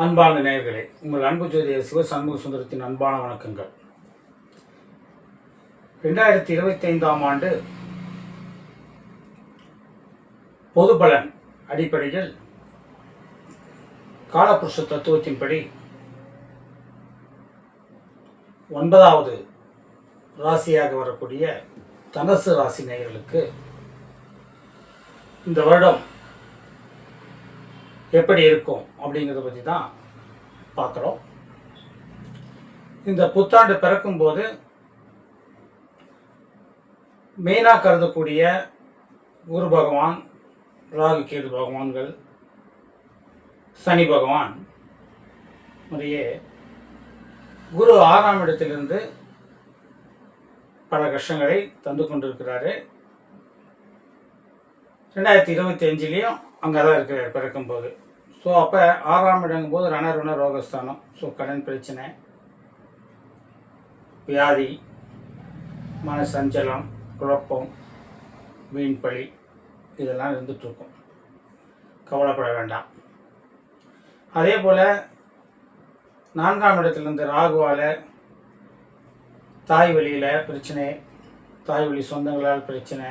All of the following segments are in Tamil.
அன்பான நேயர்களே, உங்கள் அன்பு ஜோதிடர் சிவ சண்முக சுந்தரத்தின் அன்பான வணக்கங்கள். 2025ஆம் ஆண்டு பொது பலன் அடிப்படையில் காலபுருஷ தத்துவத்தின்படி 9வது ராசியாக வரக்கூடிய தனுசு ராசி நேயர்களுக்கு இந்த வருடம் எப்படி இருக்கும் அப்படிங்கிறத பற்றி தான் பார்க்குறோம். இந்த புத்தாண்டு பிறக்கும்போது மெயினாக கருதக்கூடிய குரு பகவான், ராகு கேது பகவான்கள், சனி பகவான் முறையே குரு 6ஆம் இடத்திலிருந்து பல கஷ்டங்களை தந்து கொண்டிருக்கிறாரு. 2025லேயும் அங்கே தான் இருக்கிறார் பிறக்கும்போது. ஸோ அப்போ 6ஆம் இடங்கும்போது ரணருண ரோகஸ்தானம். ஸோ கடன் பிரச்சனை, வியாதி, மன சஞ்சலம், குழப்பம், வீண்பழி இதெல்லாம் இருந்துகிட்ருக்கும். கவலைப்பட வேண்டாம். அதே போல் 4ஆம் இடத்துலேருந்து ராகுவால் தாய் வழியில் பிரச்சனை, தாய் வழி சொந்தங்களால் பிரச்சனை,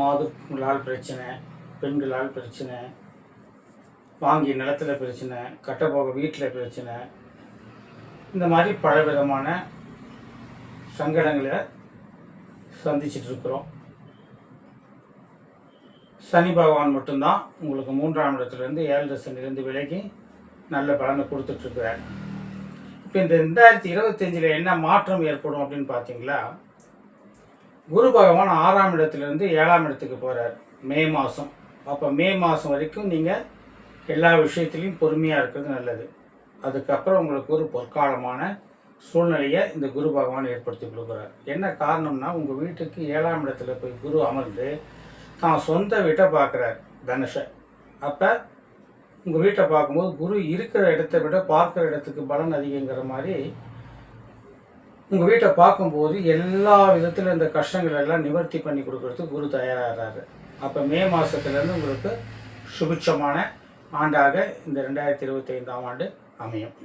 மாதுக்களால் பிரச்சனை, பெண்களால் பிரச்சனை, வாங்கிய நிலத்தில் பிரச்சனை, கட்டப்போக வீட்டில் பிரச்சனை, இந்த மாதிரி பல விதமான சங்கடங்களை சந்திச்சிட்ருக்குறோம். சனி பகவான் மட்டும்தான் உங்களுக்கு 3ஆம் இடத்துலேருந்து 7 சனிலேருந்து விலகி நல்ல பலனை கொடுத்துட்ருக்குறார். இப்போ இந்த 2025 என்ன மாற்றம் ஏற்படும் அப்படின்னு பார்த்தீங்களா, குரு பகவான் 6ஆம் இடத்துலேருந்து 7ஆம் இடத்துக்கு போகிறார் மே மாதம். அப்போ மே மாதம் வரைக்கும் நீங்கள் எல்லா விஷயத்துலையும் பொறுமையாக இருக்கிறது நல்லது. அதுக்கப்புறம் உங்களுக்கு ஒரு பொற்காலமான சூழ்நிலையை இந்த குரு பகவான் ஏற்படுத்தி கொடுக்குறார். என்ன காரணம்னா, உங்கள் வீட்டுக்கு 7ஆம் இடத்துல போய் குரு அமர்ந்து தான் சொந்த வீட்டை பார்க்குறார், தனுஷை. அப்போ உங்கள் வீட்டை பார்க்கும்போது குரு இருக்கிற இடத்தை விட பார்க்குற இடத்துக்கு பலன் அதிகங்கிற மாதிரி உங்கள் வீட்டை பார்க்கும்போது எல்லா விதத்தில் இந்த கஷ்டங்கள் எல்லாம் நிவர்த்தி பண்ணி கொடுக்கறதுக்கு குரு தயாராகிறாரு. அப்போ மே மாதத்துலேருந்து உங்களுக்கு சுபிட்சமான ஆண்டாக இந்த 2025ஆம் ஆண்டு அமையும்.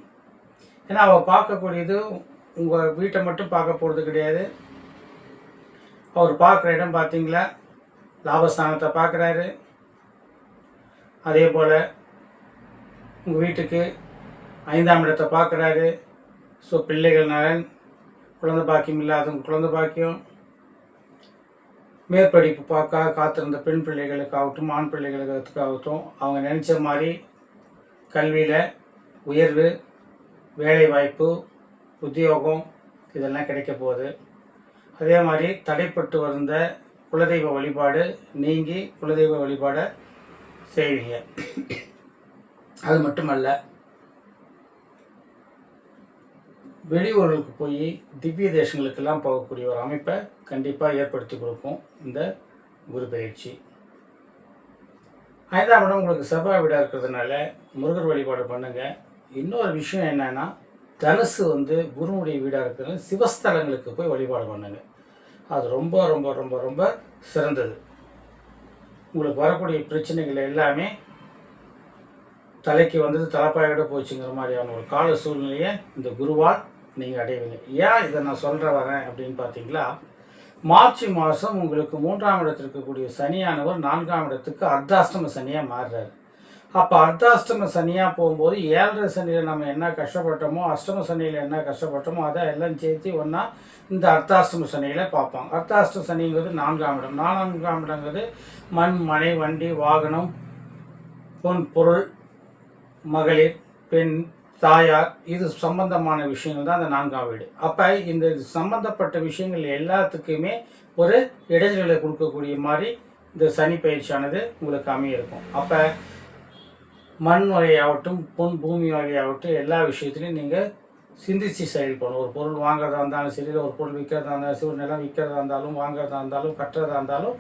ஏன்னா அவர் பார்க்கக்கூடியது உங்கள் வீட்டை மட்டும் பார்க்க போகிறது கிடையாது. அவர் பார்க்குற இடம் பார்த்தீங்களா, லாபஸ்தானத்தை பார்க்குறாரு. அதே போல் உங்கள் வீட்டுக்கு 5ஆம் இடத்தை பார்க்குறாரு. ஸோ பிள்ளைகள் நலன், குழந்தை பாக்கியம் இல்லாதவங்க குழந்தை பாக்கியம், மேற்படிப்பு பார்க்க காத்திருந்த பெண் பிள்ளைகளுக்காகட்டும் ஆண் பிள்ளைகளுக்காகட்டும் அவங்க நினச்ச மாதிரி கல்வியில் உயர்வு, வேலைவாய்ப்பு, உத்தியோகம் இதெல்லாம் கிடைக்க போகுது. அதே மாதிரி தடைப்பட்டு வந்த குலதெய்வ வழிபாடு நீங்கி குலதெய்வ வழிபாடை செய்வீங்க. அது மட்டுமல்ல, வெளியூர்களுக்கு போய் திவ்ய தேசங்களுக்கெல்லாம் போகக்கூடிய ஒரு அமைப்பை கண்டிப்பாக ஏற்படுத்தி கொடுக்கும் இந்த குரு பயிற்சி. 5ஆம் இடம் உங்களுக்கு செவ்வாய் வீடாக இருக்கிறதுனால முருகர் வழிபாடு பண்ணுங்கள். இன்னொரு விஷயம் என்னென்னா, தனுசு குருவுடைய வீடாக இருக்கிறதுனால சிவஸ்தலங்களுக்கு போய் வழிபாடு பண்ணுங்கள். அது ரொம்ப ரொம்ப ரொம்ப ரொம்ப சிறந்தது. உங்களுக்கு வரக்கூடிய பிரச்சனைகள் எல்லாமே தலைக்கு தலைப்பாயோட போச்சுங்கிற மாதிரியான ஒரு கால சூழ்நிலையை இந்த குருவால் நீங்கள் அடைவீங்க. ஏன் இதை நான் வரேன் அப்படின்னு பார்த்தீங்களா, மார்ச் மாதம் உங்களுக்கு 3ஆம் இடத்தில் இருக்கக்கூடிய சனியானவர் 4ஆம் இடத்துக்கு அர்த்தாஷ்டம சனியாக மாறுறாரு. அப்போ அர்த்தாஷ்டம சனியாக போகும்போது 7 சனியில் நம்ம என்ன கஷ்டப்பட்டோமோ, அஷ்டம சனியில் என்ன கஷ்டப்பட்டோமோ அதை எல்லாம் சேர்த்து ஒன்றா இந்த அர்த்தாஷ்டம சனியில் பார்ப்பாங்க. அர்த்தாஷ்டம சனிங்கிறது 4ஆம் இடம். 4ஆம் இடங்கிறது மண், மனை, வண்டி, வாகனம், பொன் பொருள், மகளிர், பெண், தாயார், இது சம்பந்தமான விஷயங்கள் தான் அந்த 4ஆம் வீடு. அப்போ இந்த சம்பந்தப்பட்ட விஷயங்கள் எல்லாத்துக்குமே ஒரு இடைஞ்சலை கொடுக்கக்கூடிய மாதிரி இந்த சனி பயிற்சியானது உங்களுக்கு அமையிருக்கும். அப்போ மண் வகையாகட்டும், பொன் பூமி வகையாகட்டும் எல்லா விஷயத்துலையும் நீங்கள் சிந்திச்சு செயல்படணும். ஒரு பொருள் வாங்குறதா இருந்தாலும் சரி, ஒரு பொருள் விற்கிறதா இருந்தாலும் சரி, ஒரு நிலம் விற்கிறதா இருந்தாலும், வாங்குறதா இருந்தாலும், கட்டுறதா இருந்தாலும்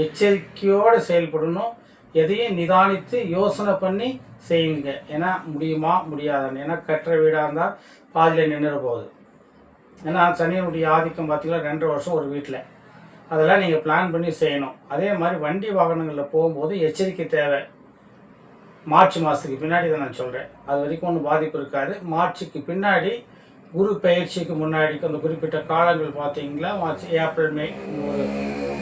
எச்சரிக்கையோடு செயல்படணும். எதையும் நிதானித்து யோசனை பண்ணி செய்யுங்க. ஏன்னா முடியுமா முடியாதான்னு. ஏன்னா கட்டுற வீடாக இருந்தால் பாதியில் நின்றுட போகுது. ஏன்னா சனியனுடைய ஆதிக்கம் பார்த்திங்கன்னா 2 வருஷம் ஒரு வீட்டில். அதெல்லாம் நீங்கள் பிளான் பண்ணி செய்யணும். அதே மாதிரி வண்டி வாகனங்களில் போகும்போது எச்சரிக்கை தேவை. மார்ச் மாதத்துக்கு பின்னாடி தான் நான் சொல்கிறேன். அது வரைக்கும் ஒன்றும் பாதிப்பு இருக்காது. மார்ச்சுக்கு பின்னாடி குரு பயிற்சிக்கு முன்னாடி அந்த குறிப்பிட்ட காலங்கள் பார்த்தீங்களா, மார்ச், ஏப்ரல், மே, ஒரு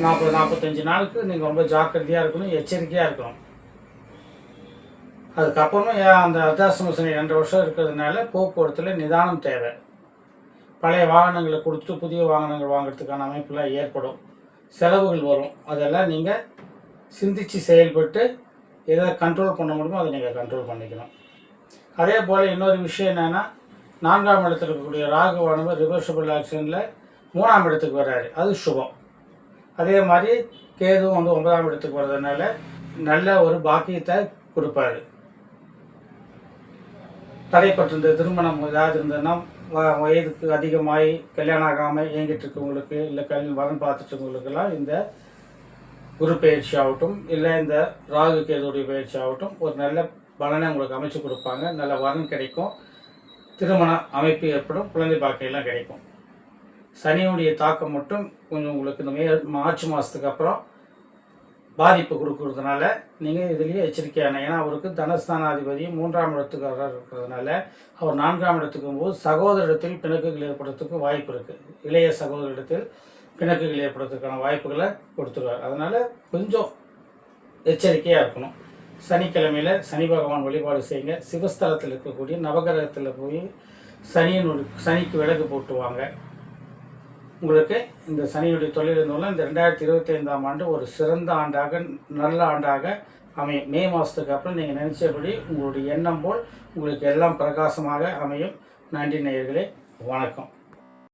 40-45 நாளுக்கு நீங்கள் ரொம்ப ஜாக்கிரதையாக இருக்கணும், எச்சரிக்கையாக இருக்கணும். அதுக்கப்புறமும் அந்த அர்த்தாசிரம சனி 2 வருஷம் இருக்கிறதுனால போக்குவரத்தில் நிதானம் தேவை. பழைய வாகனங்களை கொடுத்துட்டு புதிய வாகனங்கள் வாங்குறதுக்கான அமைப்புலாம் ஏற்படும், செலவுகள் வரும். அதெல்லாம் நீங்கள் சிந்தித்து செயல்பட்டு எதை கண்ட்ரோல் பண்ண முடியுமோ அதை நீங்கள் கண்ட்ரோல் பண்ணிக்கணும். அதே போல் இன்னொரு விஷயம் என்னென்னா, 4ஆம் இடத்துல இருக்கக்கூடிய ராகுவானவர் ரிவர்சபிள் ஆக்ஷனில் 3ஆம் இடத்துக்கு வர்றாரு, அது சுபம். அதே மாதிரி கேதுவும் வந்து 9ஆம் இடத்துக்கு வர்றதுனால நல்ல ஒரு பாக்கியத்தை கொடுப்பாரு. தடைப்பட்டிருந்த திருமணம் ஏதாவது இருந்ததுன்னா, வயதுக்கு அதிகமாகி கல்யாணம் ஆகாமல் இயங்கிட்டு இருக்கவங்களுக்கு, இல்லை வரன் பார்த்துட்டு இருக்கவங்களுக்கெல்லாம் இந்த குரு பயிற்சி ஆகட்டும், இல்லை இந்த ராகு கேதுடைய பயிற்சி ஆகட்டும், ஒரு நல்ல பலனை உங்களுக்கு அமைச்சு கொடுப்பாங்க. நல்ல வரன் கிடைக்கும், திருமண அமைப்பு ஏற்படும், குழந்தை பாக்கியெல்லாம் கிடைக்கும். சனியுடைய தாக்கம் மட்டும் கொஞ்சம் உங்களுக்கு இந்த மார்ச் மாதத்துக்கு அப்புறம் பாதிப்பு கொடுக்கறதுனால நீங்கள் இதுலேயே எச்சரிக்கையான. ஏன்னா அவருக்கு தனஸ்தானாதிபதியும் 3ஆம் இடத்துக்காரர் இருக்கிறதுனால அவர் 4ஆம் இடத்துக்கும் போது சகோதரிடத்தில் பிணக்குகள் ஏற்படுறதுக்கு வாய்ப்பு இருக்குது. இளைய சகோதரிடத்தில் பிணக்குகள் ஏற்படுறதுக்கான வாய்ப்புகளை கொடுத்துருவார். அதனால் கொஞ்சம் எச்சரிக்கையாக இருக்கணும். சனிக்கிழமையில் சனி பகவான் வழிபாடு செய்யுங்க. சிவஸ்தலத்தில் இருக்கக்கூடிய நவகிரகத்தில் போய் சனிக்கு விளக்கு போட்டுவாங்க. உங்களுக்கு இந்த சனியுடைய தொழில் இருந்தோம்னா இந்த 2025ஆம் ஆண்டு ஒரு சிறந்த ஆண்டாக, நல்ல ஆண்டாக அமையும். மே மாதத்துக்கு அப்புறம் நீங்கள் நினச்சபடி உங்களுடைய எண்ணம் போல் உங்களுக்கு எல்லாம் பிரகாசமாக அமையும். நன்றி நேயர்களே, வணக்கம்.